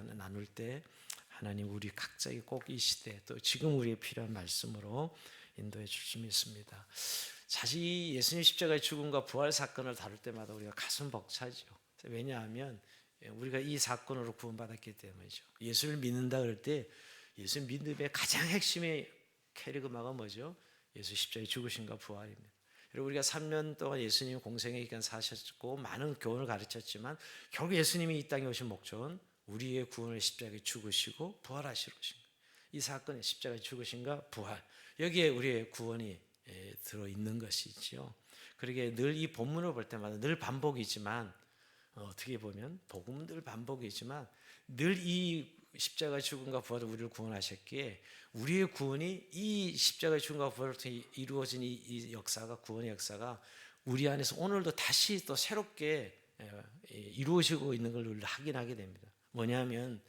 우리가 나눌 때 하나님 우리 각자에게 꼭 이 시대 또 지금 우리의 필요한 말씀으로 인도해 주심이 있습니다. 사실 이 예수님 십자가의 죽음과 부활 사건을 다룰 때마다 우리가 가슴 벅차죠. 왜냐하면 우리가 이 사건으로 구원받았기 때문이죠. 예수를 믿는다 그럴 때 예수 믿음의 가장 핵심의 캐리그마가 뭐죠? 예수 십자가의 죽으심과 부활입니다. 그리고 우리가 3년 동안 예수님이 공생의 기간 사셨고 많은 교훈을 가르쳤지만 결국 예수님이 이 땅에 오신 목적은 우리의 구원을 십자가에 죽으시고 부활하시러 오신 거예요. 이 사건의 십자가에 죽으심과 부활, 여기에 우리의 구원이 들어있는 것이지요. 그러기에 늘 이 본문을 볼 때마다 늘 반복이지만 어떻게 보면 복음은 늘 반복이지만 늘 이 십자가의 죽음과 부활로 우리를 구원하셨기에 우리의 구원이 이 십자가의 죽음과 부활로 이루어진 이 역사가, 구원의 역사가 우리 안에서 오늘도 다시 또 새롭게 이루어지고 있는 걸 우리가 확인하게 됩니다. 뭐냐면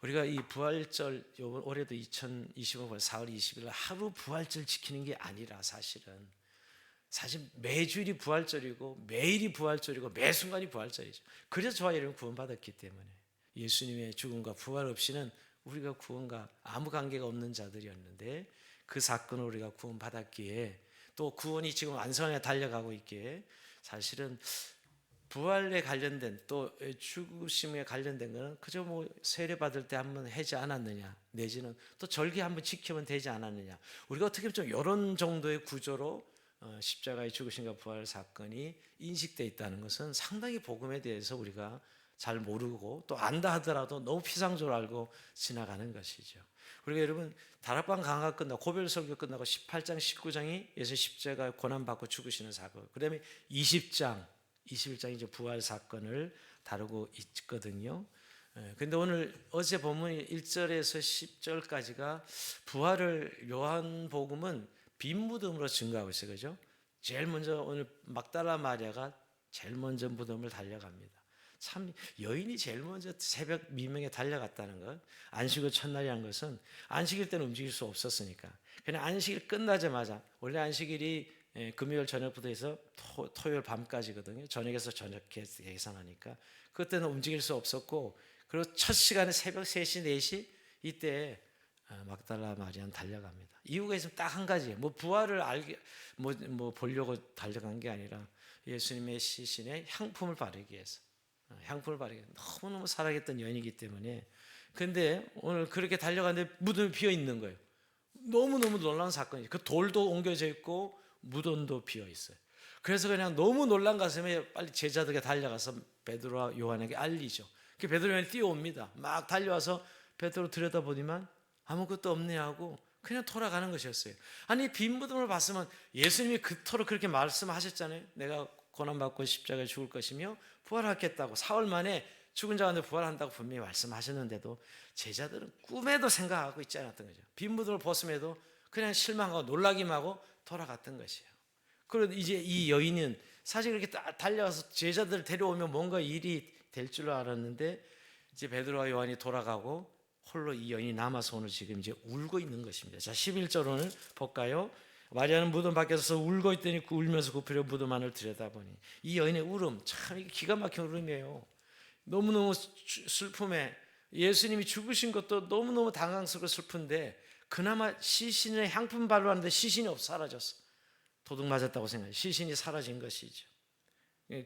우리가 이 부활절, 올해도 2025년 4월 20일 하루 부활절 지키는 게 아니라 사실 매주일이 부활절이고 매일이 부활절이고 매 순간이 부활절이죠. 그래서 저와 여러분 구원받았기 때문에 예수님의 죽음과 부활 없이는 우리가 구원과 아무 관계가 없는 자들이었는데 그 사건을 우리가 구원받았기에 또 구원이 지금 완성에 달려가고 있기에 사실은 부활에 관련된 또 죽으심에 관련된 것은 그저 뭐 세례 받을 때 한번 하지 않았느냐 내지는 또 절기 한번 지키면 되지 않았느냐 우리가 어떻게 보면 좀 이런 정도의 구조로 십자가의 죽으심과 부활 사건이 인식되어 있다는 것은 상당히 복음에 대해서 우리가 잘 모르고 또 안다 하더라도 너무 피상적으로 알고 지나가는 것이죠. 그리고 여러분 다락방 강화 끝나고 고별 설교 끝나고 18장 19장이 예수 십자가 고난받고 죽으시는 사건, 그 다음에 20장 21장이 이제 부활 사건을 다루고 있거든요. 근데 오늘 어제 본문이 1절에서 10절까지가 부활을 요한복음은 빈 무덤으로 증거하고 있어요. 그죠? 제일 먼저 오늘 막달라 마리아가 제일 먼저 무덤을 달려갑니다. 참 여인이 제일 먼저 새벽 미명에 달려갔다는 것, 안식일 첫날이라는 것은 안식일 때는 움직일 수 없었으니까 그냥 안식일 끝나자마자 원래 안식일이 금요일 저녁부터 해서 토요일 밤까지거든요. 저녁에서 저녁 계산하니까 그때는 움직일 수 없었고 그리고 첫 시간에 새벽 3시 4시 이때 막달라 마리아는 달려갑니다. 이유가 있으면 딱 한 가지, 뭐 부활을 보려고 달려간 게 아니라 예수님의 시신에 향품을 바르기 위해서, 향품을 바르기 위해서 너무너무 사랑했던 여인이기 때문에. 근데 오늘 그렇게 달려가는데 무덤이 비어 있는 거예요. 너무너무 놀라운 사건이죠. 그 돌도 옮겨져 있고 무덤도 비어 있어요. 그래서 그냥 너무 놀란 가슴에 빨리 제자들에게 달려가서 베드로와 요한에게 알리죠. 그 베드로 요한이 뛰어옵니다. 막 달려와서 베드로 들여다보니만 아무것도 없네 하고 그냥 돌아가는 것이었어요. 아니 빈 무덤을 봤으면 예수님이 그토록 그렇게 말씀하셨잖아요. 내가 고난받고 십자가에 죽을 것이며 부활하겠다고, 사흘 만에 죽은 자 가운데 부활한다고 분명히 말씀하셨는데도 제자들은 꿈에도 생각하고 있지 않았던 거죠. 빈 무덤을 벗음에도 그냥 실망하고 놀라기만 하고 돌아갔던 것이에요. 그리고 이제 이 여인은 사실 그렇게 달려가서 제자들을 데려오면 뭔가 일이 될 줄 알았는데 이제 베드로와 요한이 돌아가고 홀로 이 여인이 남아서 오늘 지금 이제 울고 있는 것입니다. 자, 11절 오늘 볼까요? 마리아는 무덤 밖에서 울고 있더니 울면서 굽히려 무덤 안을 들여다보니 이 여인의 울음 참 기가 막힌 울음이에요. 너무너무 슬픔에 예수님이 죽으신 것도 너무너무 당황스럽고 슬픈데 그나마 시신의 향품 바르는데 시신이 없어 사라졌어. 도둑 맞았다고 생각해. 시신이 사라진 것이죠.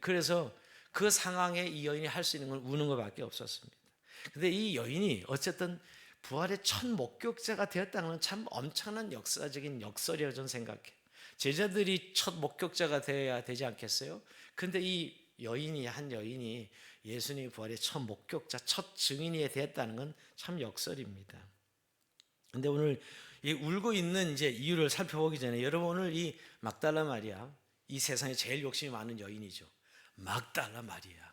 그래서 그 상황에 이 여인이 할 수 있는 건 우는 것밖에 없었습니다. 근데 이 여인이 어쨌든 부활의 첫 목격자가 되었다는 건 참 엄청난 역사적인 역설이라고 저는 생각해요. 제자들이 첫 목격자가 되어야 되지 않겠어요? 근데 이 여인이, 한 여인이 예수님의 부활의 첫 목격자, 첫 증인이 되었다는 건 참 역설입니다. 근데 오늘 이 울고 있는 이제 이유를 살펴보기 전에 여러분 오늘 이 막달라 마리아, 이 세상에 제일 욕심이 많은 여인이죠. 막달라 마리아.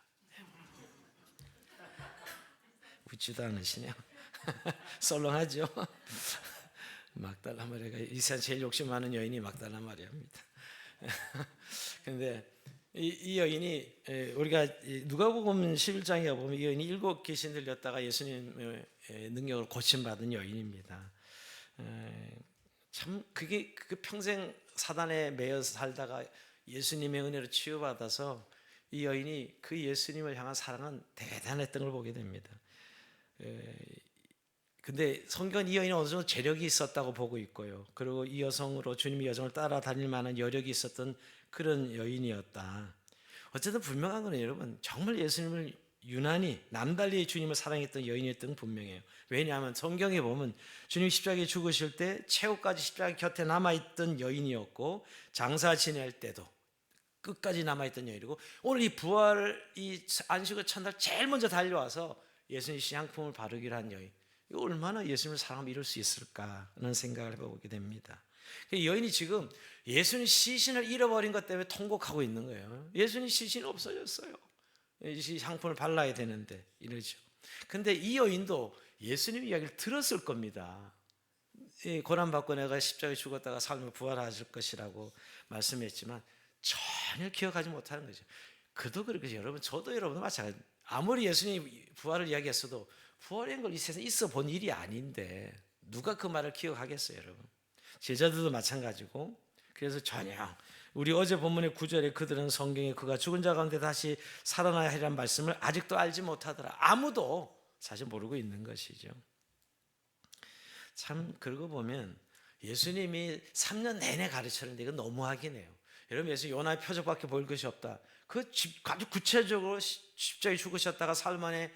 웃지도 않으시네요. 썰렁하죠. 막달라 마리아가 이 세상 제일 욕심 많은 여인이 막달라 마리아입니다. 그런데 이 여인이 우리가 누가복음 11장에 보면 이 여인이 7 귀신 들렸다가 예수님의 능력을 고침받은 여인입니다. 참 그게 평생 사단에 매여서 살다가 예수님의 은혜로 치유받아서 이 여인이 그 예수님을 향한 사랑은 대단했던 걸 보게 됩니다. 근데 성경은 이 여인이 어느 정도 재력이 있었다고 보고 있고요. 그리고 이 여성으로 주님의 여정을 따라다닐 만한 여력이 있었던 그런 여인이었다. 어쨌든 분명한 건 여러분, 정말 예수님을 유난히 남달리 주님을 사랑했던 여인이었던 건 분명해요. 왜냐하면 성경에 보면 주님 십자가에 죽으실 때 최후까지 십자가 곁에 남아있던 여인이었고, 장사 지낼 때도 끝까지 남아있던 여인이고, 오늘 이 부활, 이 안식을 첫날 제일 먼저 달려와서 예수님 시향품을 바르기로 한 여인, 이거 얼마나 예수님을 사랑하면 이룰 수 있을까라는 생각을 해보게 됩니다. 여인이 지금 예수님 시신을 잃어버린 것 때문에 통곡하고 있는 거예요. 예수님 시신이 없어졌어요. 이 향품을 발라야 되는데 이러죠. 근데 이 여인도 예수님 이야기를 들었을 겁니다. 고난받고 내가 십자가에 죽었다가 삶을 부활하실 것이라고 말씀했지만 전혀 기억하지 못하는 거죠. 그도 그렇게 여러분, 저도 여러분도 마찬가지. 아무리 예수님 부활을 이야기했어도 부활인 걸 이 세상에 있어 본 일이 아닌데 누가 그 말을 기억하겠어요, 여러분? 제자들도 마찬가지고. 그래서 전혀 우리 어제 본문의 9절에 그들은 성경에 그가 죽은 자 가운데 다시 살아나야 하리라는 말씀을 아직도 알지 못하더라. 아무도 사실 모르고 있는 것이죠. 참 그러고 보면 예수님이 3년 내내 가르쳤는데 이건 너무하긴 해요. 여러분, 예수 요나의 표적밖에 보일 것이 없다. 아주 구체적으로 십자가에 죽으셨다가 사흘 만에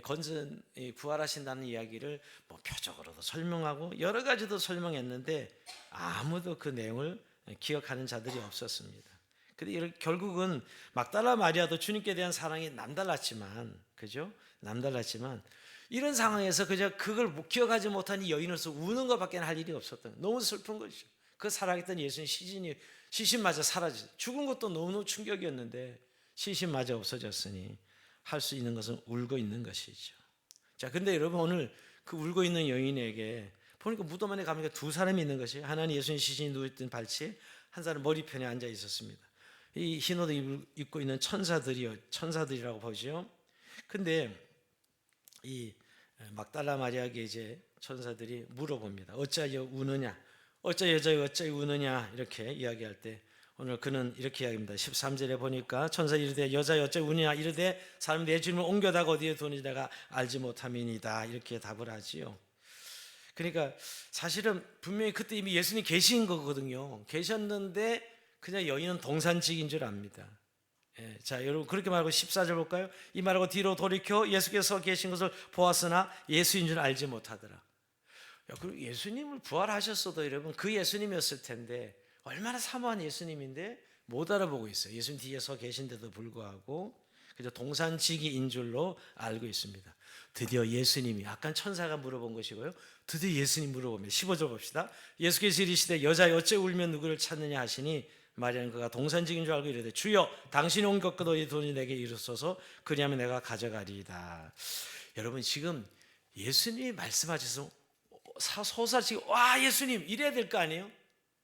건전 부활하신다는 이야기를 뭐 표적으로도 설명하고 여러 가지도 설명했는데 아무도 그 내용을 기억하는 자들이 없었습니다. 근데 결국은 막달라 마리아도 주님께 대한 사랑이 남달랐지만, 그죠? 남달랐지만 이런 상황에서 그저 그걸 기억하지 못한 이 여인으로서 우는 것밖에 할 일이 없었던, 너무 슬픈 것이죠. 그 살아있던 예수님 시신마저 사라졌어요. 죽은 것도 너무너무 충격이었는데 시신마저 없어졌으니 할 수 있는 것은 울고 있는 것이죠. 자, 근데 여러분, 오늘 그 울고 있는 여인에게 보니까 무덤 안에 가니까 두 사람이 있는 것이, 하나는 예수님 시신이 누워있던 발치에, 한 사람은 머리편에 앉아 있었습니다. 이 흰 옷을 입고 있는 천사들이라고 보죠. 근데 이 막달라 마리아에게 이제 천사들이 물어봅니다. 어찌하여 우느냐? 어찌 여자여 어찌 우느냐? 이렇게 이야기할 때 오늘 그는 이렇게 이야기합니다. 13절에 보니까 천사 이르되 여자여 어찌 우느냐? 이르되 사람 내 주님을 옮겨다가 어디에 두는지 내가 알지 못함이니이다. 이렇게 답을 하지요. 그러니까 사실은 분명히 그때 이미 예수님 계신 거거든요. 계셨는데 그냥 여인은 동산직인 줄 압니다. 자, 여러분, 그렇게 말하고 14절 볼까요? 이 말하고 뒤로 돌이켜 예수께서 계신 것을 보았으나 예수인 줄 알지 못하더라. 그리고 예수님을 부활하셨어도 여러분, 그 예수님이었을 텐데 얼마나 사모한 예수님인데 못 알아보고 있어요. 예수님 뒤에 서 계신데도 불구하고 그저 동산지기인 줄로 알고 있습니다. 드디어 예수님이, 아까 천사가 물어본 것이고요, 드디어 예수님 물어보면 15절 봅시다. 예수께서 이르시되 여자여 어째 울면 누구를 찾느냐 하시니 마리아는 그가 동산직인 줄 알고 이르되 주여 당신이 온 것 너희 돈이 내게 이르소서 그리하면 내가 가져가리이다. 여러분, 지금 예수님이 말씀하셔서 소사지금 와 예수님 이래야 될 거 아니에요?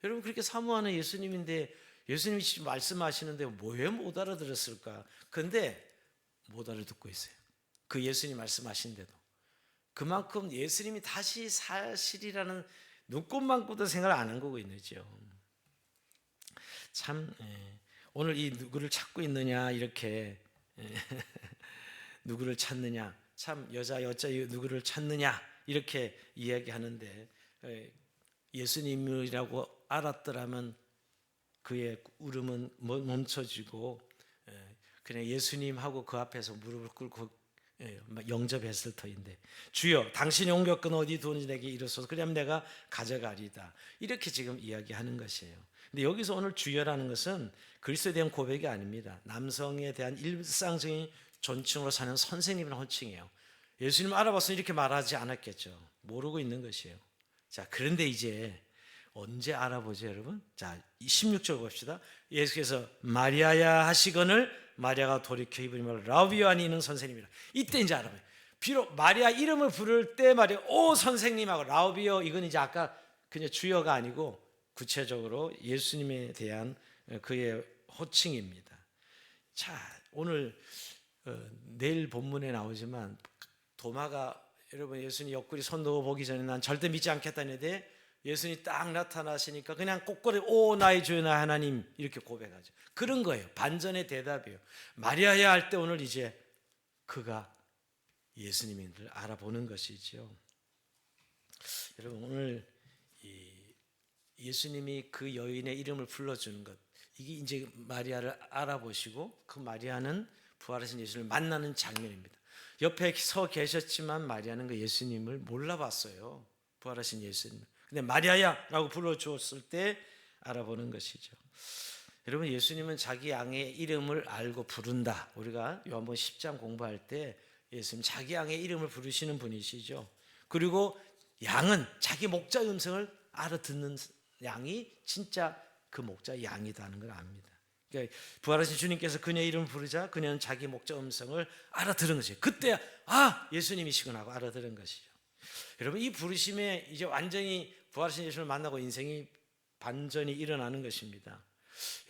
여러분, 그렇게 사모하는 예수님인데 예수님이 지금 말씀하시는데 왜 못 알아들었을까? 그런데 못 알아듣고 있어요. 그 예수님 말씀하신데도 그만큼 예수님이 다시 사실이라는 눈꼽만큼도 생각을 안 한 거고 있죠. 참 오늘 이 누구를 찾고 있느냐, 이렇게 누구를 찾느냐, 참 여자 누구를 찾느냐 이렇게 이야기하는데 예수님이라고 알았더라면 그의 울음은 멈춰지고 그냥 예수님하고 그 앞에서 무릎을 꿇고 영접했을 터인데 주여 당신이 옮겼건 어디 두는지 내게 이르소서 그러면 내가 가져가리다. 이렇게 지금 이야기하는 것이에요. 근데 여기서 오늘 주여라는 것은 그리스도에 대한 고백이 아닙니다. 남성에 대한 일상적인 존칭으로 사는 선생님이라는 호칭이에요. 예수님 알아봤으면 이렇게 말하지 않았겠죠. 모르고 있는 것이에요. 자, 그런데 이제 언제 알아보죠, 여러분? 자, 16절 봅시다. 예수께서 마리아야 하시거늘 마리아가 돌이켜 이분이 말로 라비오 아니는 선생님이라. 이때 이제 알아봐요. 비록 마리아 이름을 부를 때 말이야, 오 선생님하고 라비오, 이건 이제 아까 그냥 주여가 아니고 구체적으로 예수님에 대한 그의 호칭입니다. 자, 오늘 내일 본문에 나오지만 도마가 여러분 예수님 옆구리 손 넣어 보기 전에 난 절대 믿지 않겠다는데 예수님이 딱 나타나시니까 그냥 꼭거리 오 나의 주여 나 하나님 이렇게 고백하죠. 그런 거예요. 반전의 대답이에요. 마리아야 할 때 오늘 이제 그가 예수님을 알아보는 것이죠. 여러분, 오늘 예수님이 그 여인의 이름을 불러주는 것, 이게 이제 마리아를 알아보시고 그 마리아는 부활하신 예수님을 만나는 장면입니다. 옆에 서 계셨지만 마리아는 그 예수님을 몰라봤어요. 부활하신 예수님. 근데 마리아야 라고 불러주었을 때 알아보는 것이죠. 여러분, 예수님은 자기 양의 이름을 알고 부른다. 우리가 요한복음 10장 공부할 때 예수님 자기 양의 이름을 부르시는 분이시죠. 그리고 양은 자기 목자 음성을 알아듣는 양이 진짜 그 목자 양이다는 걸 압니다. 그러니까 부활하신 주님께서 그녀의 이름을 부르자 그녀는 자기 목자 음성을 알아들은 것이에요. 그때 예수님이시구나 하고 알아들은 것이죠. 여러분, 이 부르심에 이제 완전히 부활하신 예수님을 만나고 인생이 반전이 일어나는 것입니다.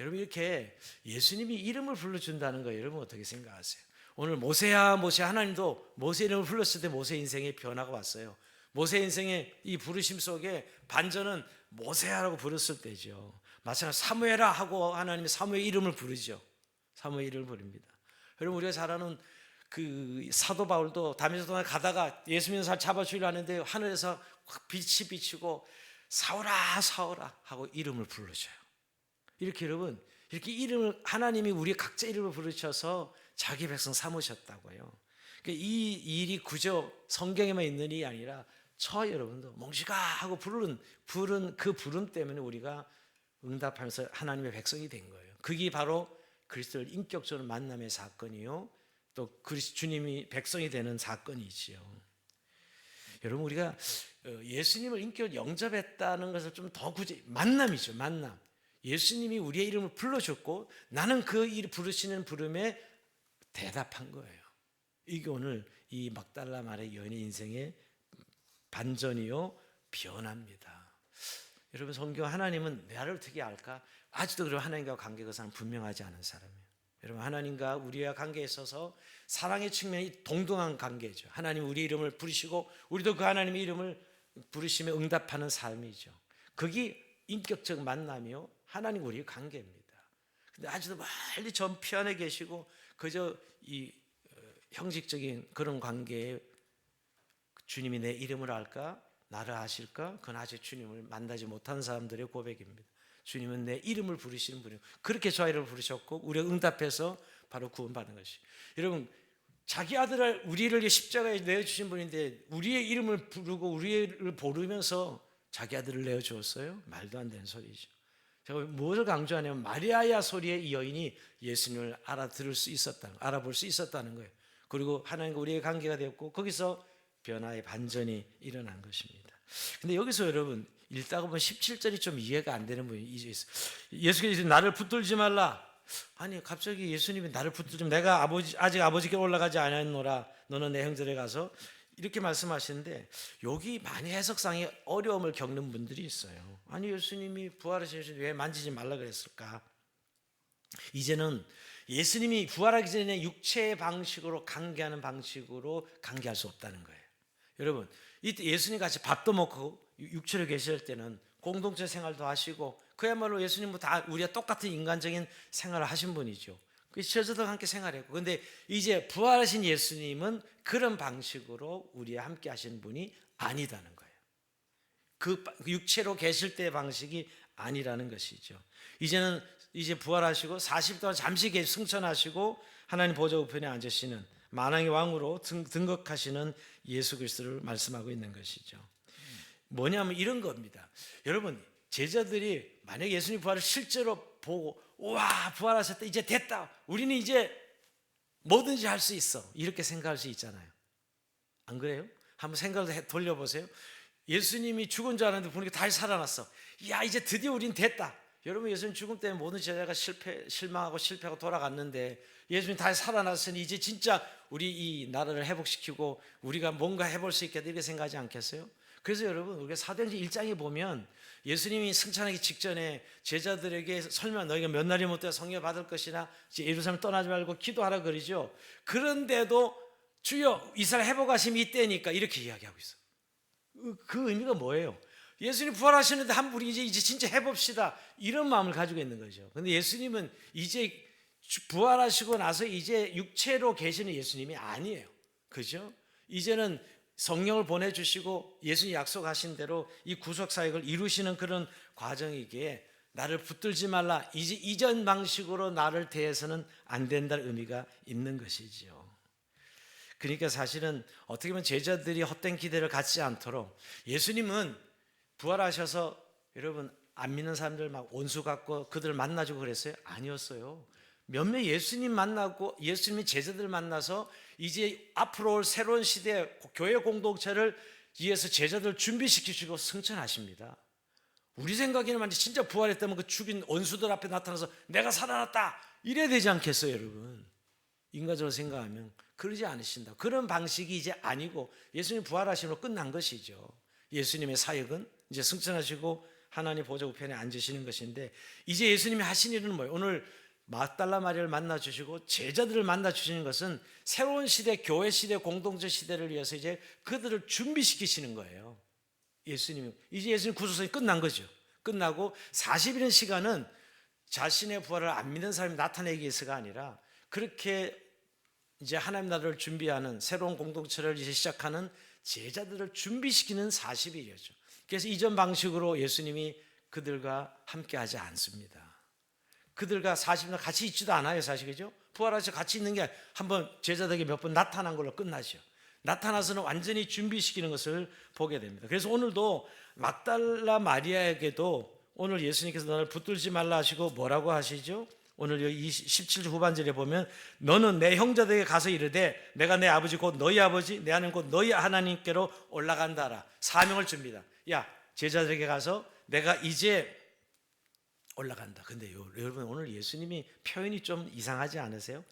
여러분, 이렇게 예수님이 이름을 불러준다는 거예요. 여러분 어떻게 생각하세요? 오늘 모세야 모세, 하나님도 모세 이름을 불렀을 때 모세 인생에 변화가 왔어요. 모세 인생의 이 부르심 속에 반전은 모세야라고 부르실 때죠. 마찬가지로 사무엘아 하고 하나님이 사무엘 이름을 부르죠. 사무엘 이름을 부릅니다. 여러분, 우리가 잘 아는 그 사도 바울도 다메섹 동안 가다가 예수 믿는 사람 잡아 죽이려 하는데 하늘에서 빛이 비치고 사울아 사울아 하고 이름을 불러줘요. 이렇게 여러분, 이렇게 이름을 하나님이 우리 각자 이름을 부르셔서 자기 백성 삼으셨다고요. 그러니까 이 일이 그저 성경에만 있는 일이 아니라 저 여러분도 몽시가 하고 부른 그 부름 때문에 우리가 응답하면서 하나님의 백성이 된 거예요. 그게 바로 그리스도를 인격적으로 만남의 사건이요, 또 주님이 백성이 되는 사건이지요. 여러분, 우리가 예수님을 인격적으로 영접했다는 것을 좀 더 굳이 만남이죠. 만남. 예수님이 우리의 이름을 불러줬고 나는 그 일 부르시는 부름에 대답한 거예요. 이게 오늘 이 막달라 마리아 여인의 인생의 반전이요, 변화입니다. 여러분, 성경 하나님은 나를 어떻게 알까? 아직도 그럼 하나님과 관계가 분명하지 않은 사람이에요. 여러분, 하나님과 우리와 관계에 있어서 사랑의 측면이 동등한 관계죠. 하나님 우리 이름을 부르시고 우리도 그 하나님의 이름을 부르시며 응답하는 삶이죠. 그게 인격적 만남이요, 하나님 우리의 관계입니다. 근데 아직도 멀리 전 편에 계시고 그저 이 형식적인 그런 관계에 주님이 내 이름을 알까? 나를 아실까? 그건 아직 주님을 만나지 못한 사람들의 고백입니다. 주님은 내 이름을 부르시는 분이에요. 그렇게 저 이름을 부르셨고 우리가 응답해서 바로 구원받는 것이. 여러분, 자기 아들을 우리를 십자가에 내어주신 분인데 우리의 이름을 부르고 우리를 부르면서 자기 아들을 내어주었어요? 말도 안 되는 소리죠. 제가 무엇을 강조하냐면 마리아야 소리의 이 여인이 예수님을 알아볼 수 있었다는 거예요. 그리고 하나님과 우리의 관계가 되었고 거기서 변화의 반전이 일어난 것입니다. 근데 여기서 여러분 읽다가 보면 17절이 좀 이해가 안 되는 부분이 있어요. 예수께서 나를 붙들지 말라. 아니, 갑자기 예수님이 나를 붙들지, 내가 아직 아버지께 올라가지 않았노라. 너는 내 형제에 가서, 이렇게 말씀하시는데 여기 많이 해석상에 어려움을 겪는 분들이 있어요. 아니, 예수님이 부활하신 왜 만지지 말라 그랬을까? 이제는 예수님이 부활하기 전에 육체의 방식으로 관계하는 방식으로 관계할 수 없다는 거예요. 여러분, 이때 예수님 같이 밥도 먹고 육체로 계실 때는 공동체 생활도 하시고 그야말로 예수님은 다 우리가 똑같은 인간적인 생활을 하신 분이죠. 제자들과 함께 생활했고, 그런데 이제 부활하신 예수님은 그런 방식으로 우리와 함께 하시는 분이 아니다는 거예요. 그 육체로 계실 때의 방식이 아니라는 것이죠. 이제 부활하시고 40일 동안 잠시 승천하시고 하나님 보좌 우편에 앉으시는 만왕의 왕으로 등극하시는 예수 그리스도를 말씀하고 있는 것이죠. 뭐냐면 이런 겁니다. 여러분, 제자들이 만약 예수님 부활을 실제로 보고 와, 부활하셨다, 이제 됐다, 우리는 이제 뭐든지 할 수 있어, 이렇게 생각할 수 있잖아요. 안 그래요? 한번 생각을 돌려보세요. 예수님이 죽은 줄 알았는데 보니까 다시 살아났어. 야, 이제 드디어 우린 됐다. 여러분, 예수님 죽음 때문에 모든 제자가 실망하고 실패하고 돌아갔는데 예수님 다시 살아났으니 이제 진짜 우리 이 나라를 회복시키고 우리가 뭔가 해볼 수 있겠다, 이렇게 생각하지 않겠어요? 그래서 여러분, 우리가 사도행전 1장에 보면 예수님이 승천하기 직전에 제자들에게 설명, 너희가 몇 날이 못해 성령 받을 것이나 이제 예루살렘 떠나지 말고 기도하라 그러죠. 그런데도 주여 이스라엘 회복하심이 이때니까 이렇게 이야기하고 있어. 그 의미가 뭐예요? 예수님 부활하시는데 우리 이제 진짜 해봅시다, 이런 마음을 가지고 있는 거죠. 근데 예수님은 이제 부활하시고 나서 이제 육체로 계시는 예수님이 아니에요. 그죠? 이제는 성령을 보내주시고 예수님 약속하신 대로 이 구속 사역을 이루시는 그런 과정이기에 나를 붙들지 말라, 이제 이전 방식으로 나를 대해서는 안 된다는 의미가 있는 것이지요. 그러니까 사실은 어떻게 보면 제자들이 헛된 기대를 갖지 않도록, 예수님은 부활하셔서 여러분 안 믿는 사람들 막 원수 갖고 그들을 만나주고 그랬어요? 아니었어요. 몇몇 예수님 만나고 예수님이 제자들 만나서 이제 앞으로 올 새로운 시대 교회 공동체를 위해서 제자들 준비시키시고 승천하십니다. 우리 생각에는 진짜 부활했다면 그 죽인 원수들 앞에 나타나서 내가 살아났다 이래야 되지 않겠어요, 여러분? 인간적으로 생각하면 그러지 않으신다. 그런 방식이 이제 아니고 예수님 부활하심으로 끝난 것이죠. 예수님의 사역은 이제 승천하시고 하나님 보좌 우편에 앉으시는 것인데, 이제 예수님이 하신 일은 뭐예요? 오늘 막달라 마리아를 만나 주시고 제자들을 만나 주시는 것은 새로운 시대, 교회 시대, 공동체 시대를 위해서 이제 그들을 준비시키시는 거예요. 예수님이 이제 예수님 구속사역이 끝난 거죠. 끝나고 40일의 시간은 자신의 부활을 안 믿는 사람이 나타내기 위해서가 아니라 그렇게 이제 하나님 나라를 준비하는 새로운 공동체를 이제 시작하는 제자들을 준비시키는 40일이었죠. 그래서 이전 방식으로 예수님이 그들과 함께 하지 않습니다. 그들과 40일 같이 있지도 않아요, 사실. 그죠? 부활하셔서 같이 있는 게 한번 제자들에게 몇 번 나타난 걸로 끝나죠. 나타나서는 완전히 준비시키는 것을 보게 됩니다. 그래서 오늘도 막달라 마리아에게도 오늘 예수님께서 너를 붙들지 말라 하시고 뭐라고 하시죠? 오늘 여기 17절 후반절에 보면 너는 내 형제들에게 가서 이르되 내가 내 아버지 곧 너희 아버지 내 하나님 곧 너희 하나님께로 올라간다라. 사명을 줍니다. 야, 제자들에게 가서 내가 이제 올라간다. 근데 여러분 오늘 예수님이 표현이 좀 이상하지 않으세요?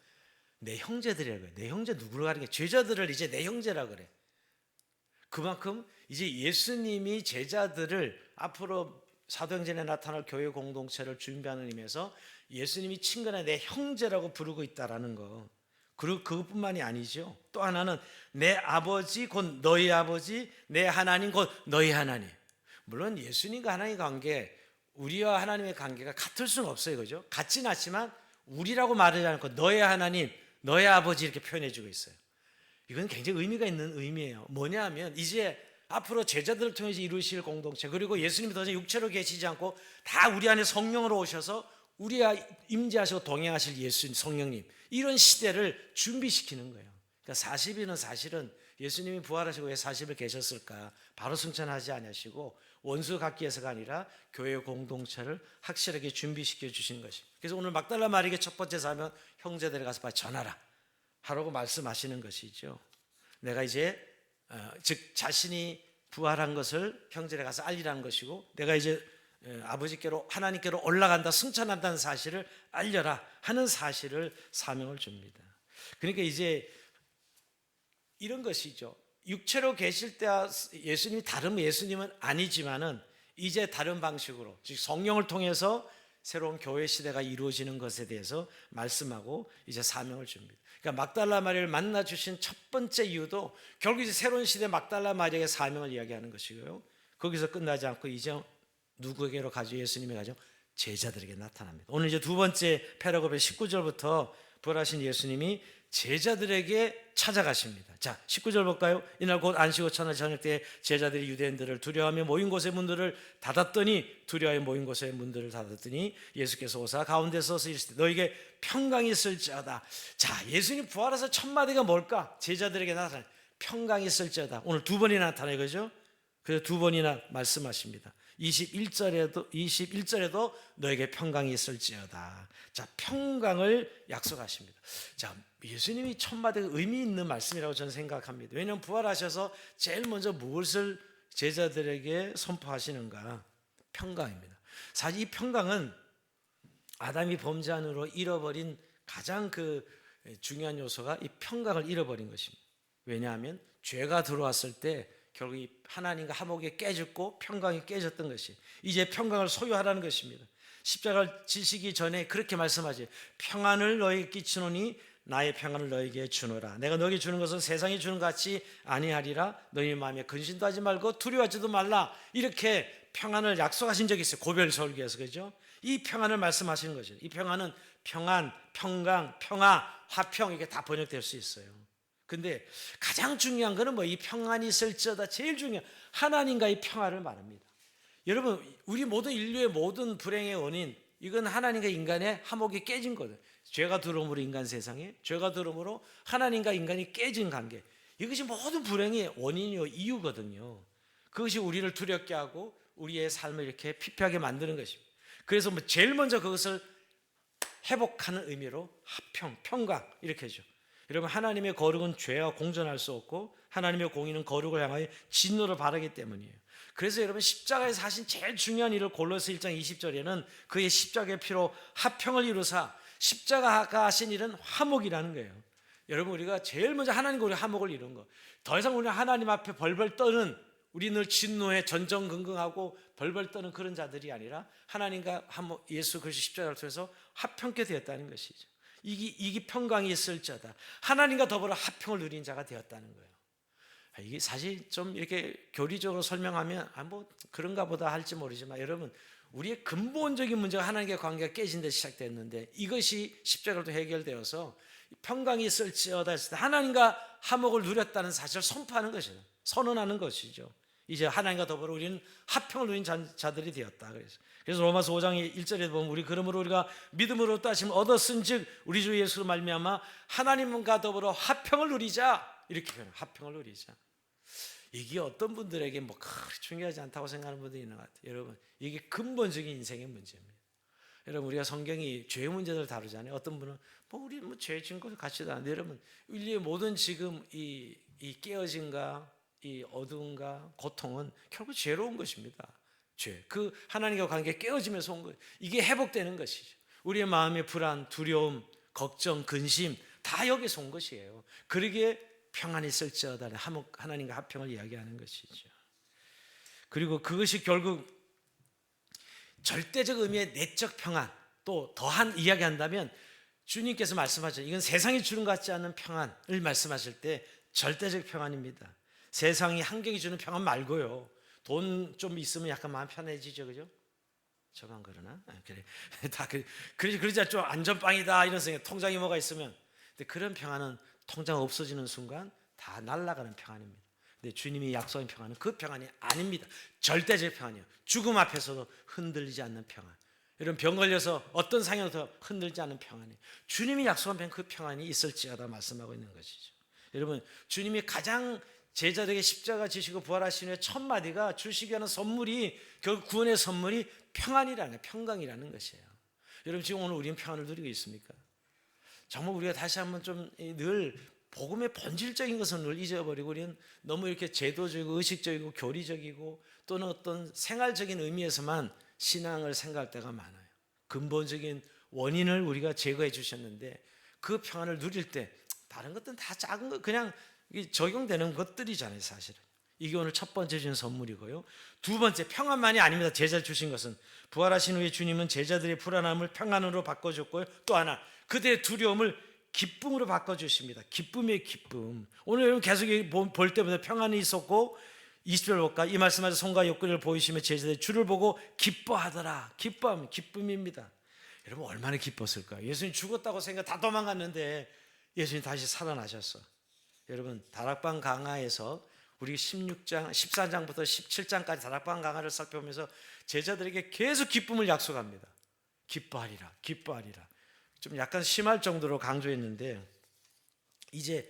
내 형제들이라고 해요. 내 형제 누구를 가리켜? 제자들을 이제 내 형제라 그래. 그만큼 이제 예수님이 제자들을 앞으로 사도행전에 나타날 교회 공동체를 준비하는 의미에서 예수님이 친근한 내 형제라고 부르고 있다라는 거. 그리고 그것뿐만이 아니죠. 또 하나는 내 아버지 곧 너희 아버지, 내 하나님 곧 너희 하나님. 물론 예수님과 하나님의 관계, 우리와 하나님의 관계가 같을 수는 없어요, 그죠? 같진 않지만 우리라고 말하지 않고 너의 하나님, 너의 아버지 이렇게 표현해주고 있어요. 이건 굉장히 의미가 있는 의미예요. 뭐냐 하면 이제 앞으로 제자들을 통해서 이루실 공동체, 그리고 예수님이 더 이상 육체로 계시지 않고 다 우리 안에 성령으로 오셔서 우리와 임재하시고 동행하실 예수님, 성령님, 이런 시대를 준비시키는 거예요. 그러니까 40일은 사실은 예수님이 부활하시고 왜 40일 계셨을까? 바로 승천하지 않으시고 원수 갖기 위해서가 아니라 교회 공동체를 확실하게 준비시켜 주신 것입니다. 그래서 오늘 막달라 마리아에게 첫 번째 사면 형제들에 가서 빨리 전하라 하라고 말씀하시는 것이죠. 내가 이제 즉 자신이 부활한 것을 형제들에 가서 알리라는 것이고, 내가 이제 아버지께로 하나님께로 올라간다, 승천한다는 사실을 알려라 하는 사실을 사명을 줍니다. 그러니까 이제 이런 것이죠. 육체로 계실 때와 예수님이 다른 예수님은 아니지만은 이제 다른 방식으로, 즉 성령을 통해서 새로운 교회 시대가 이루어지는 것에 대해서 말씀하고 이제 사명을 줍니다. 그러니까 막달라 마리아를 만나 주신 첫 번째 이유도 결국 이제 새로운 시대 막달라 마리아의 사명을 이야기하는 것이고요. 거기서 끝나지 않고 이제 누구에게로 가죠? 예수님이 가죠? 제자들에게 나타납니다. 오늘 이제 두 번째 패러그래프 19절부터 부활하신 예수님이 제자들에게 찾아가십니다. 자, 19절 볼까요? 이날 곧 안식 후 첫날 저녁 때 제자들이 유대인들을 두려워하며 모인 곳의 문들을 닫았더니, 두려워하여 모인 곳의 문들을 닫았더니 예수께서 오사 가운데 서서 이르시되 너에게 평강이 있을지어다. 자, 예수님 부활해서 첫 마디가 뭘까? 제자들에게 나타나요. 평강이 있을지어다. 오늘 두 번이나 나타나요, 그죠? 그래서 두 번이나 말씀하십니다. 21절에도 너에게 평강이 있을지어다. 자, 평강을 약속하십니다. 자, 예수님이 첫 마디가 의미 있는 말씀이라고 저는 생각합니다. 왜냐하면 부활하셔서 제일 먼저 무엇을 제자들에게 선포하시는가? 평강입니다. 사실 이 평강은 아담이 범죄한으로 잃어버린 가장 중요한 요소가 이 평강을 잃어버린 것입니다. 왜냐하면 죄가 들어왔을 때 결국 이 하나님과 화목이 깨졌고 평강이 깨졌던 것이, 이제 평강을 소유하라는 것입니다. 십자가를 지시기 전에 그렇게 말씀하지. 평안을 너에게 끼치노니 나의 평안을 너에게 주노라. 내가 너에게 주는 것은 세상이 주는 것 같이 아니하리라. 너희 마음에 근심도 하지 말고 두려워하지도 말라. 이렇게 평안을 약속하신 적이 있어요. 고별 설교에서. 그죠? 이 평안을 말씀하시는 것이죠. 이 평안은 평안, 평강, 평화, 화평, 이게 다 번역될 수 있어요. 근데 가장 중요한 거는 뭐 이 평안이 있을지어다 제일 중요한 하나님과의 평화를 말합니다. 여러분 우리 모든 인류의 모든 불행의 원인 이건 하나님과 인간의 화목이 깨진 거예요. 죄가 들어옴으로 인간 세상에 죄가 들어옴으로 하나님과 인간이 깨진 관계 이것이 모든 불행의 원인이요 이유거든요. 그것이 우리를 두렵게 하고 우리의 삶을 이렇게 피폐하게 만드는 것입니다. 그래서 뭐 제일 먼저 그것을 회복하는 의미로 화평, 평강 이렇게 하죠. 여러분 하나님의 거룩은 죄와 공존할 수 없고 하나님의 공의는 거룩을 향하여 진노를 바라기 때문이에요. 그래서 여러분 십자가에서 하신 제일 중요한 일을 골로새 1장 20절에는 그의 십자가의 피로 화평을 이루사 십자가가 하신 일은 화목이라는 거예요. 여러분 우리가 제일 먼저 하나님과 우리 화목을 이룬 거. 더 이상 우리는 하나님 앞에 벌벌 떠는 우리 늘 진노에 전전긍긍하고 벌벌 떠는 그런 자들이 아니라 하나님과 예수 그리스도 십자가를 통해서 화평케 되었다는 것이죠. 이게 평강이 있을지어다 하나님과 더불어 화평을 누린 자가 되었다는 거예요. 이게 사실 좀 이렇게 교리적으로 설명하면 뭐 그런가 보다 할지 모르지만 여러분 우리의 근본적인 문제가 하나님과의 관계가 깨진 데 시작됐는데 이것이 십자가로 해결되어서 평강이 있을지어다 했을 때 하나님과 화목을 누렸다는 사실을 선포하는 것이죠. 선언하는 것이죠. 이제 하나님과 더불어 우리는 화평을 누린 자들이 되었다. 그래서 로마서 5장 1절에 보면 우리 그러므로 우리가 믿음으로 따지면 얻었은즉 우리 주 예수로 말미암아 하나님과 더불어 화평을 누리자 이렇게 표현해요. 화평을 누리자. 이게 어떤 분들에게 뭐 그렇게 중요하지 않다고 생각하는 분들이 있는 것 같아요. 여러분 이게 근본적인 인생의 문제입니다. 여러분 우리가 성경이 죄 문제를 다루잖아요. 어떤 분은 뭐 우리 뭐 죄 지은 것 같지도 않은데 여러분 인류의 모든 지금 이 깨어짐과 이 어두움과 고통은 결국 죄로 온 것입니다. 죄. 그 하나님과 관계 깨어지면서 온 거예요. 이게 회복되는 것이죠. 우리의 마음의 불안, 두려움, 걱정, 근심 다 여기서 온 것이에요. 그러기에 평안이 있을지어다 하나님과 화평을 이야기하는 것이죠. 그리고 그것이 결국 절대적 의미의 내적 평안 또 더한 이야기한다면 주님께서 말씀하죠. 이건 세상이 주는 것 같지 않은 평안을 말씀하실 때 절대적 평안입니다. 세상이 환경이 주는 평안 말고요. 돈 좀 있으면 약간 마음 편해지죠, 그죠? 저만 그러나? 그래. 다 그러지 좀 안전빵이다 이런 생각. 통장에 뭐가 있으면. 근데 그런 평안은 통장 없어지는 순간 다 날아가는 평안입니다. 근데 주님이 약속한 평안은 그 평안이 아닙니다. 절대적 평안이요. 죽음 앞에서도 흔들리지 않는 평안. 이런 병 걸려서 어떤 상황에서 흔들리지 않는 평안이에요. 주님이 약속한 그 평안이 있을지어다 말씀하고 있는 것이죠. 여러분, 주님이 가장 제자들에게 십자가 지시고 부활하신 후에 첫 마디가 주시기 하는 선물이 결국 구원의 선물이 평안이라는 거예요. 평강이라는 것이에요. 여러분 지금 오늘 우리는 평안을 누리고 있습니까? 정말 우리가 다시 한번 좀 늘 복음의 본질적인 것은 늘 잊어버리고 우리는 너무 이렇게 제도적이고 의식적이고 교리적이고 또는 어떤 생활적인 의미에서만 신앙을 생각할 때가 많아요. 근본적인 원인을 우리가 제거해 주셨는데 그 평안을 누릴 때 다른 것들은 다 작은 거 그냥 적용되는 것들이잖아요. 사실은 이게 오늘 첫 번째 주신 선물이고요. 두 번째 평안만이 아닙니다. 제자를 주신 것은 부활하신 후에 주님은 제자들의 불안함을 평안으로 바꿔줬고요. 또 하나 그들의 두려움을 기쁨으로 바꿔주십니다. 기쁨의 기쁨. 오늘 여러분 계속 볼 때마다 평안이 있었고 20절 볼까? 이 말씀하셔서 손과 옆구리를 보이시며 제자들이 주를 보고 기뻐하더라. 기뻐하면 기쁨입니다. 여러분 얼마나 기뻤을까요? 예수님 죽었다고 생각 다 도망갔는데 예수님 다시 살아나셨어. 여러분 다락방 강화에서 우리 14장부터 17장까지 다락방 강화를 살펴보면서 제자들에게 계속 기쁨을 약속합니다. 기뻐하리라 기뻐하리라. 좀 약간 심할 정도로 강조했는데 이제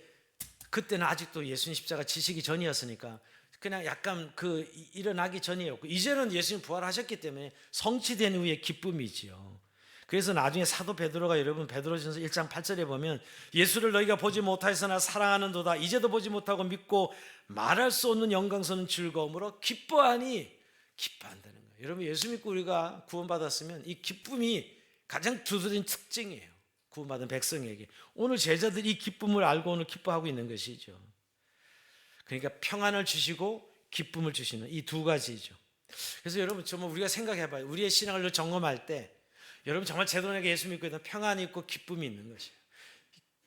그때는 아직도 예수님 십자가 지시기 전이었으니까 그냥 약간 그 일어나기 전이었고 이제는 예수님 부활하셨기 때문에 성취된 후의 기쁨이지요. 그래서 나중에 사도 베드로가 여러분 베드로전서 1장 8절에 보면 예수를 너희가 보지 못하였으나 사랑하는도다 이제도 보지 못하고 믿고 말할 수 없는 영광스러운 즐거움으로 기뻐하니 기뻐한다는 거예요. 여러분 예수 믿고 우리가 구원받았으면 이 기쁨이 가장 두드러진 특징이에요. 구원받은 백성에게 오늘 제자들이 이 기쁨을 알고 오늘 기뻐하고 있는 것이죠. 그러니까 평안을 주시고 기쁨을 주시는 이 두 가지죠. 그래서 여러분 정말 우리가 생각해봐요. 우리의 신앙을 점검할 때 여러분 정말 제대로 예수 믿고 있는 평안이 있고 기쁨이 있는 것이에요.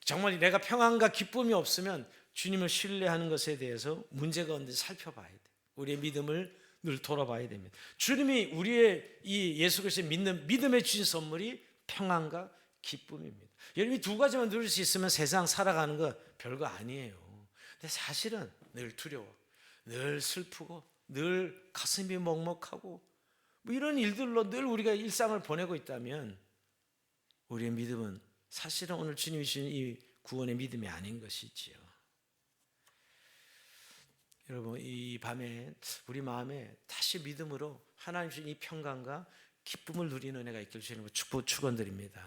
정말 내가 평안과 기쁨이 없으면 주님을 신뢰하는 것에 대해서 문제가 없는지 살펴봐야 돼요. 우리의 믿음을 늘 돌아봐야 됩니다. 주님이 우리의 이 예수 그리스도의 믿음에 주신 선물이 평안과 기쁨입니다. 여러분 이 두 가지만 누릴 수 있으면 세상 살아가는 거 별거 아니에요. 근데 사실은 늘 두려워, 늘 슬프고, 늘 가슴이 먹먹하고, 뭐 이런 일들로 늘 우리가 일상을 보내고 있다면 우리의 믿음은 사실은 오늘 주님이 주신 이 구원의 믿음이 아닌 것이지요. 여러분, 이 밤에 우리 마음에 다시 믿음으로 하나님 주신 이 평강과 기쁨을 누리는 은혜가 있길 주님으로 축원드립니다.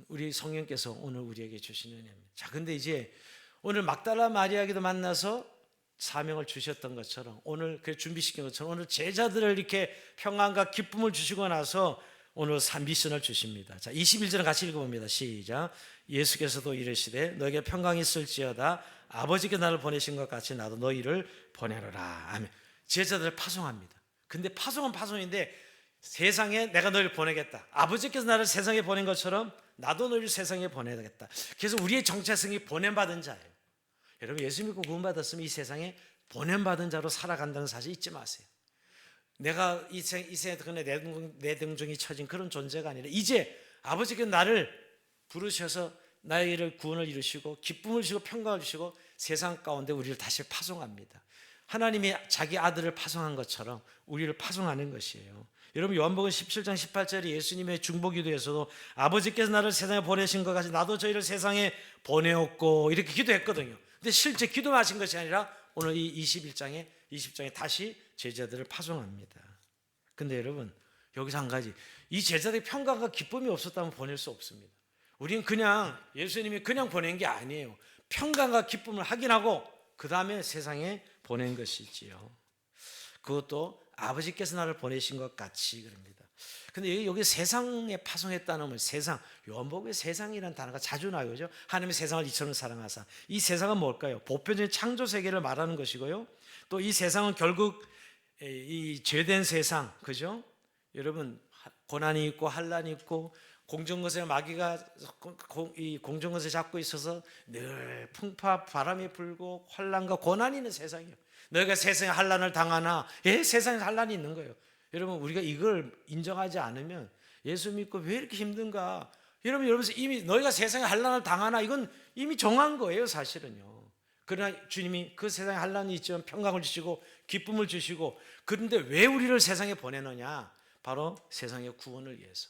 우리 성령께서 오늘 우리에게 주시는 은혜입니다. 자, 근데 이제 오늘 막달라 마리아에게도 만나서 사명을 주셨던 것처럼, 오늘 그 준비시킨 것처럼 오늘 제자들을 이렇게 평안과 기쁨을 주시고 나서 오늘 미션을 주십니다. 자, 21절을 같이 읽어봅니다. 시작. 예수께서도 이르시되 너에게 평강이 있을지어다 아버지께 나를 보내신 것 같이 나도 너희를 보내노라. 아멘. 제자들을 파송합니다. 근데 파송은 파송인데 세상에 내가 너희를 보내겠다, 아버지께서 나를 세상에 보낸 것처럼 나도 너희를 세상에 보내겠다. 그래서 우리의 정체성이 보냄받은 자예요. 여러분, 예수 믿고 구원받았으면 이 세상에 보냄받은 자로 살아간다는 사실 잊지 마세요. 내가 이 세상에 내등중이 처진 그런 존재가 아니라 이제 아버지께서 나를 부르셔서 나의 구원을 이루시고 기쁨을 주시고 평강을 주시고 세상 가운데 우리를 다시 파송합니다. 하나님이 자기 아들을 파송한 것처럼 우리를 파송하는 것이에요. 여러분, 요한복음 17장 18절에 예수님의 중보기도에서도 아버지께서 나를 세상에 보내신 것 같이 나도 저희를 세상에 보내었고 이렇게 기도했거든요. 근데 실제 기도하신 것이 아니라 오늘 이 20장에 다시 제자들을 파송합니다. 근데 여러분, 여기서 한 가지, 이 제자들의 평강과 기쁨이 없었다면 보낼 수 없습니다. 우리는 그냥 예수님이 그냥 보낸 게 아니에요. 평강과 기쁨을 확인하고 그 다음에 세상에 보낸 것이지요. 그것도 아버지께서 나를 보내신 것 같이 그럽니다. 근데 여기 세상에 파송했다는 건 세상, 요한복음에 세상이라는 단어가 자주 나와요. 그죠? 하나님의 세상을 이처럼 사랑하사. 이 세상은 뭘까요? 보편적인 창조 세계를 말하는 것이고요. 또 이 세상은 결국 이 죄된 세상, 그죠? 여러분, 고난이 있고 환난이 있고 공중것에 마귀가 이 공중것에 잡고 있어서 늘 풍파 바람이 불고 환난과 고난이 있는 세상이에요. 너희가 세상에 환난을 당하나? 예, 세상에 환난이 있는 거예요. 여러분, 우리가 이걸 인정하지 않으면 예수 믿고 왜 이렇게 힘든가? 여러분 이미 너희가 세상에 환난을 당하나? 이건 이미 정한 거예요, 사실은요. 그러나 주님이 그 세상에 환난이 있지만 평강을 주시고 기쁨을 주시고, 그런데 왜 우리를 세상에 보내느냐? 바로 세상의 구원을 위해서.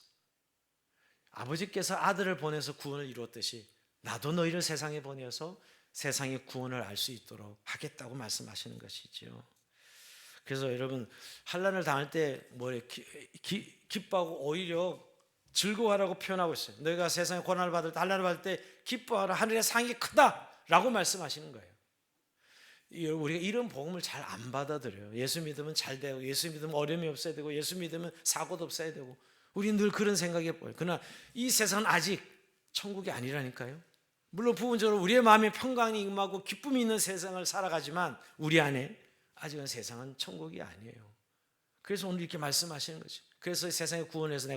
아버지께서 아들을 보내서 구원을 이루었듯이 나도 너희를 세상에 보내서 세상의 구원을 알 수 있도록 하겠다고 말씀하시는 것이죠. 그래서 여러분, 환난을 당할 때 기뻐하고 오히려 즐거워하라고 표현하고 있어요. 너희가 세상에 고난을 받을 때, 환난을 받을 때 기뻐하라, 하늘의 상이 크다라고 말씀하시는 거예요. 우리가 이런 복음을 잘 안 받아들여요. 예수 믿으면 잘 되고, 예수 믿으면 어려움이 없어야 되고, 예수 믿으면 사고도 없어야 되고, 우리는 늘 그런 생각에 보여요. 그러나 이 세상은 아직 천국이 아니라니까요. 물론 부분적으로 우리의 마음에 평강이 임하고 기쁨이 있는 세상을 살아가지만 우리 안에 아직은 세상은 천국이 아니에요. 그래서 오늘 이렇게 말씀하시는 거죠. 그래서 세상에 구원해서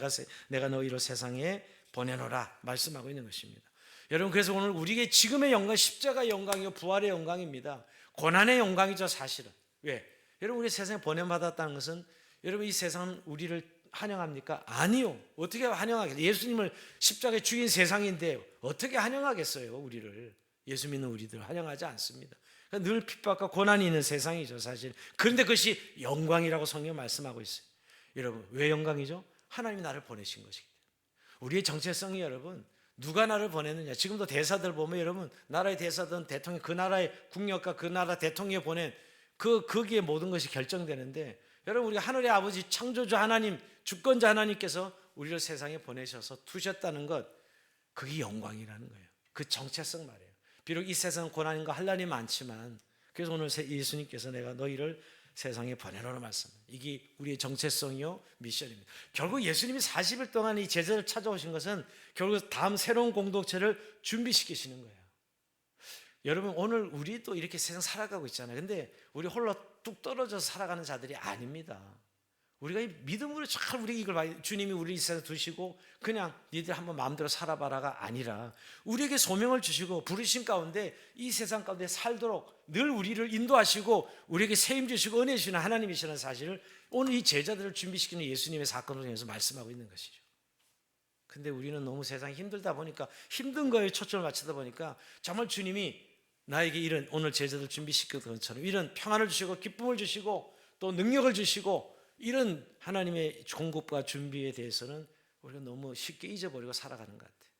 내가 너희를 세상에 보내노라 말씀하고 있는 것입니다. 여러분, 그래서 오늘 우리에게 지금의 영광, 십자가의 영광이고 부활의 영광입니다. 고난의 영광이죠, 사실은. 왜? 여러분, 우리 세상에 보냄받았다는 것은, 여러분, 이 세상은 우리를 환영합니까? 아니요. 어떻게 환영하겠어요? 예수님을 십자가에 죽인 세상인데 어떻게 환영하겠어요? 우리를, 예수 믿는 우리들 환영하지 않습니다. 그러니까 늘 핍박과 고난이 있는 세상이죠, 사실. 그런데 그것이 영광이라고 성경 말씀하고 있어요. 여러분, 왜 영광이죠? 하나님이 나를 보내신 것이기 때문에. 우리의 정체성이, 여러분, 누가 나를 보냈느냐? 지금도 대사들 보면 여러분, 나라의 대사든 대통령, 그 나라의 국력과 그 나라 대통령이 보낸 거기에 모든 것이 결정되는데, 여러분, 우리가 하늘의 아버지 창조주 하나님, 주권자 하나님께서 우리를 세상에 보내셔서 두셨다는 것, 그게 영광이라는 거예요. 그 정체성 말이에요. 비록 이 세상은 고난과 환난이 많지만, 그래서 오늘 예수님께서 내가 너희를 세상에 보내노라 말씀합니다. 이게 우리의 정체성이요 미션입니다. 결국 예수님이 40일 동안 이 제자를 찾아오신 것은 결국 다음 새로운 공동체를 준비시키시는 거예요. 여러분, 오늘 우리도 이렇게 세상 살아가고 있잖아요. 근데 우리 홀로 뚝 떨어져서 살아가는 자들이 아닙니다. 우리가 이 믿음으로 잘 우리 이걸 주님이 우리 이 세상에 두시고 그냥 니들 한번 마음대로 살아봐라가 아니라 우리에게 소명을 주시고 부르신 가운데 이 세상 가운데 살도록 늘 우리를 인도하시고 우리에게 세임 주시고 은혜 주시는 하나님이시라는 사실을 오늘 이 제자들을 준비시키는 예수님의 사건을 통해서 말씀하고 있는 것이죠. 근데 우리는 너무 세상이 힘들다 보니까 힘든 거에 초점을 맞추다 보니까 정말 주님이 나에게 이런 오늘 제자들 준비시켰던 것처럼 이런 평안을 주시고 기쁨을 주시고 또 능력을 주시고 이런 하나님의 공급과 준비에 대해서는 우리가 너무 쉽게 잊어버리고 살아가는 것 같아요.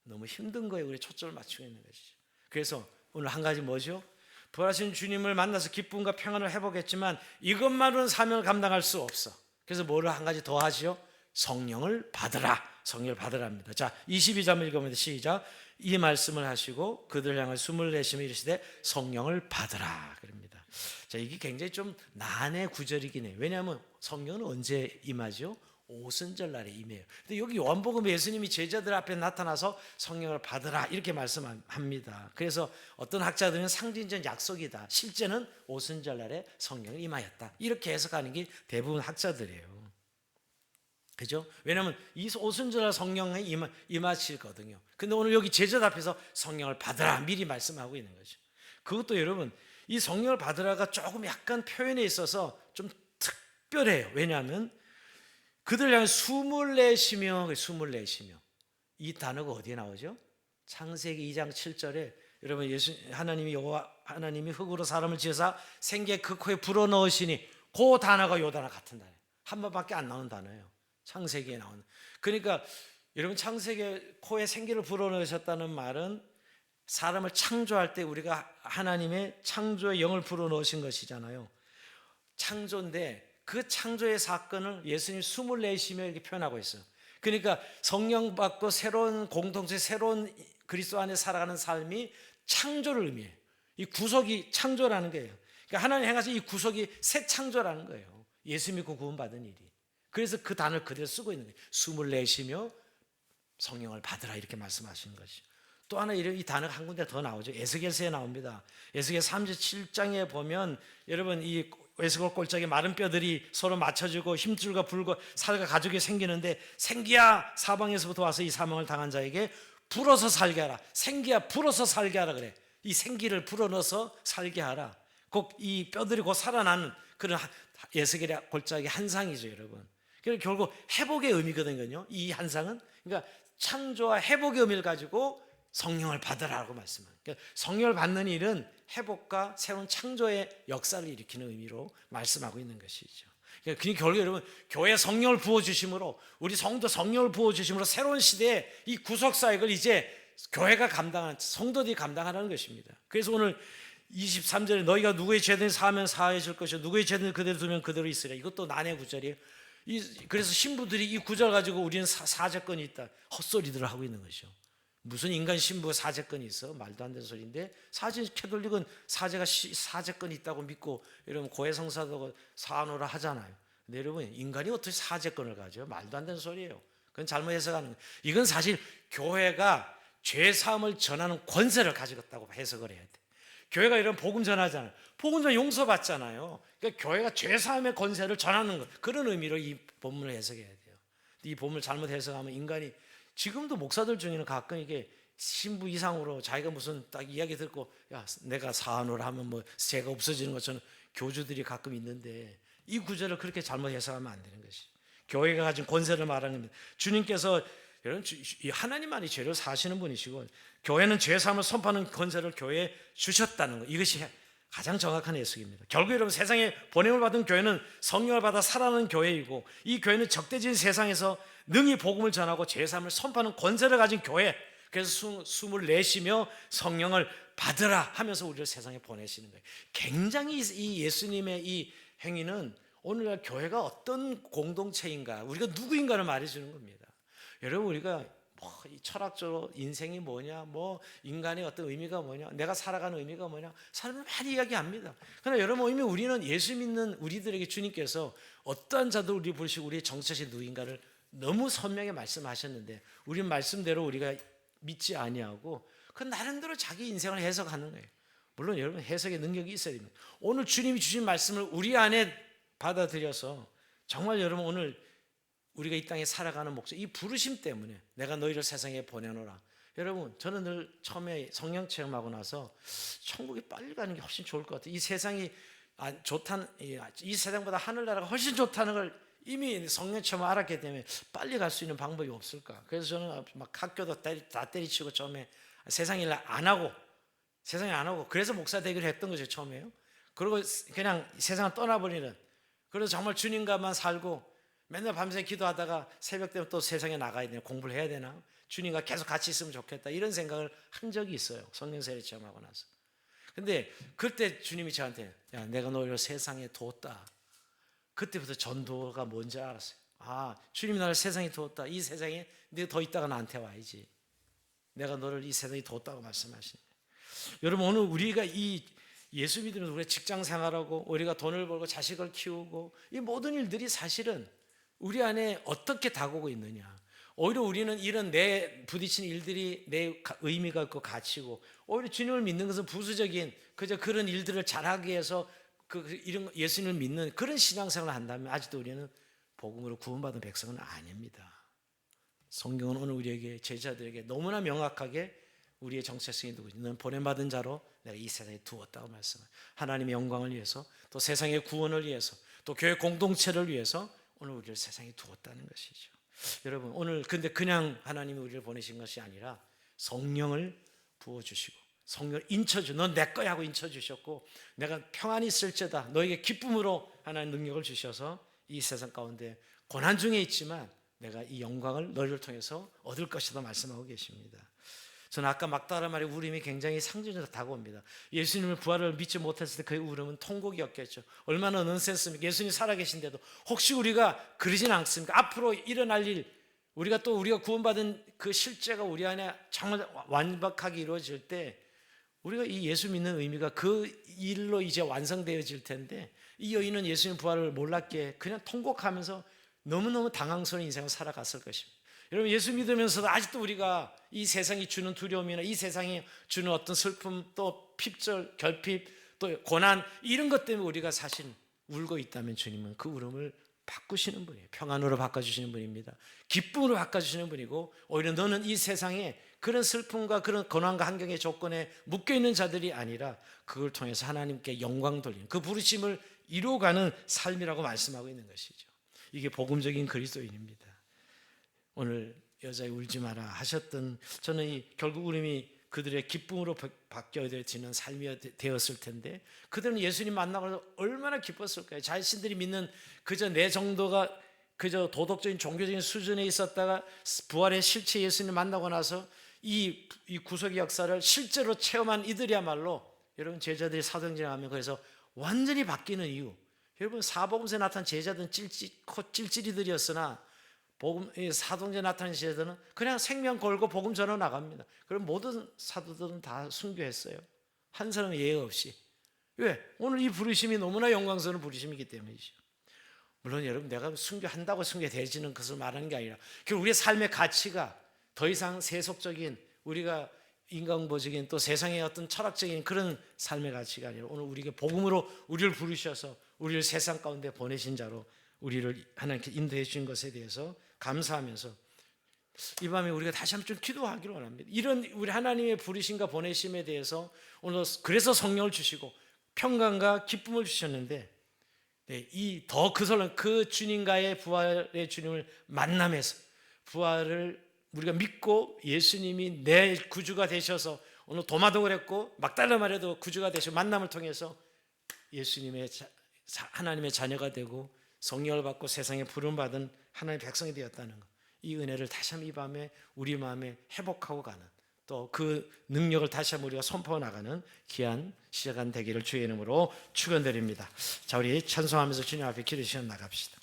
너무 힘든 거에 우리 초점을 맞추고 있는 것이죠. 그래서 오늘 한 가지 뭐죠? 부활하신 주님을 만나서 기쁨과 평안을 회복했지만 이것만으로는 사명을 감당할 수 없어. 그래서 뭐를 한 가지 더 하지요? 성령을 받으라. 성령을 받으랍니다. 자, 22절 읽으면 시작. 이 말씀을 하시고 그들 향해 숨을 내쉬며 이르시되 성령을 받으라 그럽니다. 자, 이게 굉장히 좀 난해 구절이긴 해요. 왜냐하면 성령은 언제 임하죠? 오순절 날에 임해요. 근데 여기 요한복음 예수님이 제자들 앞에 나타나서 성령을 받으라 이렇게 말씀합니다. 그래서 어떤 학자들은 상징적 약속이다. 실제는 오순절 날에 성령이 임하였다. 이렇게 해석하는 게 대부분 학자들이에요. 그죠? 왜냐하면 이 오순절 성령이 임하시거든요. 근데 오늘 여기 제자들 앞에서 성령을 받으라 미리 말씀하고 있는 거죠. 그것도 여러분 이 성령을 받으라가 조금 약간 표현에 있어서 좀 특별해요. 왜냐하면 그들 향해 숨을 내쉬며 이 단어가 어디에 나오죠? 창세기 2장 7절에 여러분 하나님이 흙으로 사람을 지어서 생기의 그 코에 불어넣으시니 그 단어가 요 단어 같은 단어예요. 한 번밖에 안 나오는 단어예요. 창세기에 나오는. 그러니까 여러분 창세기에 코에 생기를 불어넣으셨다는 말은 사람을 창조할 때 우리가 하나님의 창조의 영을 불어넣으신 것이잖아요. 창조인데 그 창조의 사건을 예수님 숨을 내쉬며 이렇게 표현하고 있어요. 그러니까 성령 받고 새로운 공동체, 새로운 그리스도 안에 살아가는 삶이 창조를 의미해요. 이 구속이 창조라는 거예요. 그러니까 하나님 행하신 이 구속이 새 창조라는 거예요. 예수 믿고 구원받은 일이. 그래서 그 단어를 그대로 쓰고 있는 거예요. 숨을 내쉬며 성령을 받으라 이렇게 말씀하시는 것이죠. 또 하나 이 단어가 한 군데 더 나오죠. 에스겔서에 나옵니다. 에스겔 37장에 보면 여러분 이 에스겔 골짜기 마른 뼈들이 서로 맞춰지고 힘줄과 불과 살과 가죽이 생기는데 생기야 사방에서부터 와서 이 사망을 당한 자에게 불어서 살게 하라. 생기야 불어서 살게 하라 그래. 이 생기를 불어넣어서 살게 하라. 꼭 이 뼈들이 곧 살아나는 그런 에스겔의 골짜기 한상이죠, 여러분. 그래서 결국 회복의 의미거든요. 이 한상은 그러니까 창조와 회복의 의미를 가지고 성령을 받으라고 말씀합니다. 그러니까 성령을 받는 일은 회복과 새로운 창조의 역사를 일으키는 의미로 말씀하고 있는 것이죠. 그러니까 결국 여러분 교회 성령을 부어주심으로 우리 성도 성령을 부어주심으로 새로운 시대에 이 구속사역을 이제 교회가 감당하는 성도들이 감당하라는 것입니다. 그래서 오늘 23절에 너희가 누구의 죄든 사하면 사해 줄 것이요 누구의 죄든 그대로 두면 그대로 있으라. 이것도 난해 구절이에요. 그래서 신부들이 이 구절 가지고 우리는 사죄권이 있다 헛소리들을 하고 있는 것이죠. 무슨 인간 신부가 사죄권이 있어? 말도 안 되는 소리인데 사실 캐톨릭은 사죄권이 있다고 믿고 여러분 고해성사도 사노라 하잖아요. 근데 여러분 인간이 어떻게 사죄권을 가져? 말도 안 되는 소리예요. 그건 잘못 해석하는 거예요. 이건 사실 교회가 죄사함을 전하는 권세를 가지고 있다고 해석을 해야 돼. 교회가 이런 복음 전하잖아요. 복음 전 용서받잖아요. 그러니까 교회가 죄사함의 권세를 전하는 것 그런 의미로 이 본문을 해석해야 돼요. 이 본문을 잘못 해석하면 인간이 지금도 목사들 중에는 가끔 이게 신부 이상으로 자기가 무슨 딱 이야기 듣고 야 내가 사안을 하면 뭐 죄가 없어지는 것처럼 교주들이 가끔 있는데 이 구절을 그렇게 잘못 해석하면 안 되는 것이 교회가 가진 권세를 말하는 겁니다. 주님께서 여러분 하나님만이 죄를 사시는 분이시고 교회는 죄사함을 선포하는 권세를 교회에 주셨다는 것 이것이 가장 정확한 해석입니다. 결국 여러분 세상에 보냄을 받은 교회는 성령을 받아 살아가는 교회이고 이 교회는 적대적인 세상에서 능히 복음을 전하고 죄사함을 선포하는 권세를 가진 교회. 그래서 숨을 내쉬며 성령을 받으라 하면서 우리를 세상에 보내시는 거예요. 굉장히 이 예수님의 이 행위는 오늘날 교회가 어떤 공동체인가 우리가 누구인가를 말해주는 겁니다. 여러분 우리가 뭐 철학적으로 인생이 뭐냐 뭐 인간의 어떤 의미가 뭐냐 내가 살아가는 의미가 뭐냐 사람들 많이 이야기합니다. 그러나 여러분 이미 우리는 예수 믿는 우리들에게 주님께서 어떠한 자들 우리 부르시고 우리의 정체신 누구인가를 너무 선명히 말씀하셨는데 우리 말씀대로 우리가 믿지 아니하고 그 나름대로 자기 인생을 해석하는 거예요. 물론 여러분 해석의 능력이 있어야 됩니다. 오늘 주님이 주신 말씀을 우리 안에 받아들여서 정말 여러분 오늘 우리가 이 땅에 살아가는 목적 이 부르심 때문에 내가 너희를 세상에 보내노라. 여러분 저는 늘 처음에 성령 체험하고 나서 천국에 빨리 가는 게 훨씬 좋을 것 같아요. 이 세상이 좋다는 이 세상보다 하늘나라가 훨씬 좋다는 걸 이미 성령 체험을 알았기 때문에 빨리 갈 수 있는 방법이 없을까. 그래서 저는 막 학교도 다 때리치고 처음에 세상 일 안 하고 세상에 안 오고, 그래서 목사 되기로 했던 거죠, 처음에요. 그리고 그냥 세상을 떠나버리는, 그래서 정말 주님과만 살고 맨날 밤새 기도하다가 새벽 되면 또 세상에 나가야 되나, 공부를 해야 되나, 주님과 계속 같이 있으면 좋겠다, 이런 생각을 한 적이 있어요, 성령 세례 체험하고 나서. 근데 그때 주님이 저한테, 야, 내가 너를 세상에 두었다. 그때부터 전도가 뭔지 알았어요. 아, 주님이 나를 세상에 두었다. 이 세상에 네가 더 있다가 나한테 와야지. 내가 너를 이 세상에 두었다고 말씀하시네. 여러분, 오늘 우리가 이 예수 믿으면서 우리가 직장 생활하고 우리가 돈을 벌고 자식을 키우고 이 모든 일들이 사실은 우리 안에 어떻게 다가오고 있느냐. 오히려 우리는 이런 내 부딪힌 일들이 내 의미가 있고 가치고, 오히려 주님을 믿는 것은 부수적인 그저 그런 일들을 잘하기 위해서 이런 예수님을 믿는 그런 신앙생활을 한다면 아직도 우리는 복음으로 구원받은 백성은 아닙니다. 성경은 오늘 우리에게, 제자들에게 너무나 명확하게 우리의 정체성이 누구지? 너는 보냄받은 자로 내가 이 세상에 두었다고 말씀해요. 하나님의 영광을 위해서, 또 세상의 구원을 위해서, 또 교회 공동체를 위해서 오늘 우리를 세상에 두었다는 것이죠. 여러분, 오늘 근데 그냥 하나님이 우리를 보내신 것이 아니라 성령을 부어주시고 성령을 인쳐주, 넌 내 거야 하고 인쳐주셨고, 내가 평안히 있을지어다 너에게 기쁨으로 하나님 능력을 주셔서 이 세상 가운데 고난 중에 있지만 내가 이 영광을 너희를 통해서 얻을 것이다 말씀하고 계십니다. 저는 아까 막다라 말의 울음이 굉장히 상징적으로 다가옵니다. 예수님의 부활을 믿지 못했을 때 그의 울음은 통곡이었겠죠. 얼마나 넌센스입니까? 예수님 살아계신데도 혹시 우리가 그러진 않습니까? 앞으로 일어날 일, 우리가 구원받은 그 실제가 우리 안에 정말 완벽하게 이루어질 때 우리가 이 예수 믿는 의미가 그 일로 이제 완성되어질 텐데, 이 여인은 예수님 부활을 몰랐기에 그냥 통곡하면서 너무너무 당황스러운 인생을 살아갔을 것입니다. 여러분, 예수 믿으면서도 아직도 우리가 이 세상이 주는 두려움이나 이 세상이 주는 어떤 슬픔, 또 핍절, 결핍, 또 고난, 이런 것 때문에 우리가 사실 울고 있다면 주님은 그 울음을 바꾸시는 분이에요. 평안으로 바꿔주시는 분입니다. 기쁨으로 바꿔주시는 분이고, 오히려 너는 이 세상에 그런 슬픔과 그런 고난과 환경의 조건에 묶여있는 자들이 아니라 그걸 통해서 하나님께 영광 돌리는 그 부르심을 이루어가는 삶이라고 말씀하고 있는 것이죠. 이게 복음적인 그리스도인입니다. 오늘 여자애 울지 마라 하셨던, 저는 이 결국 울음이 그들의 기쁨으로 바뀌어지는 삶이 되었을 텐데, 그들은 예수님 만나고 얼마나 기뻤을까요? 자신들이 믿는 그저 내 정도가 그저 도덕적인 종교적인 수준에 있었다가 부활의 실체 예수님 만나고 나서 이 구속의 역사를 실제로 체험한 이들이야말로, 여러분, 제자들이 사도행전하면 그래서 완전히 바뀌는 이유, 여러분, 사복음서에 나타난 제자들은 찔찔이들이었으나 사도행전에 나타난 제자들은 그냥 생명 걸고 복음 전하러 나갑니다. 그럼 모든 사도들은 다 순교했어요. 한 사람 예외 없이. 왜? 오늘 이 부르심이 너무나 영광스러운 부르심이기 때문이죠. 물론 여러분, 내가 순교한다고 순교되지는 것을 말하는 게 아니라 결국 우리의 삶의 가치가 더 이상 세속적인, 우리가 인간보적인, 또 세상의 어떤 철학적인 그런 삶의 가치가 아니라 오늘 우리에게 복음으로 우리를 부르셔서 우리를 세상 가운데 보내신 자로 우리를 하나님께 인도해 주신 것에 대해서 감사하면서 이 밤에 우리가 다시 한번 좀 기도하기를 원합니다. 이런 우리 하나님의 부르심과 보내심에 대해서 오늘 그래서 성령을 주시고 평강과 기쁨을 주셨는데, 이 더 그 주님과의 부활의 주님을 만남에서 부활을 우리가 믿고 예수님이 내 구주가 되셔서, 오늘 도마도 그랬고 막달라 마리아도 구주가 되시고 만남을 통해서 예수님의 하나님의 자녀가 되고 성령을 받고 세상에 부름받은 하나님의 백성이 되었다는 것, 이 은혜를 다시 한번 이 밤에 우리 마음에 회복하고 가는, 또 그 능력을 다시 한번 우리가 선포해 나가는 귀한 시간 되기를 주의 이름으로 축원드립니다. 자, 우리 찬송하면서 주님 앞에 기도 시간 나갑시다.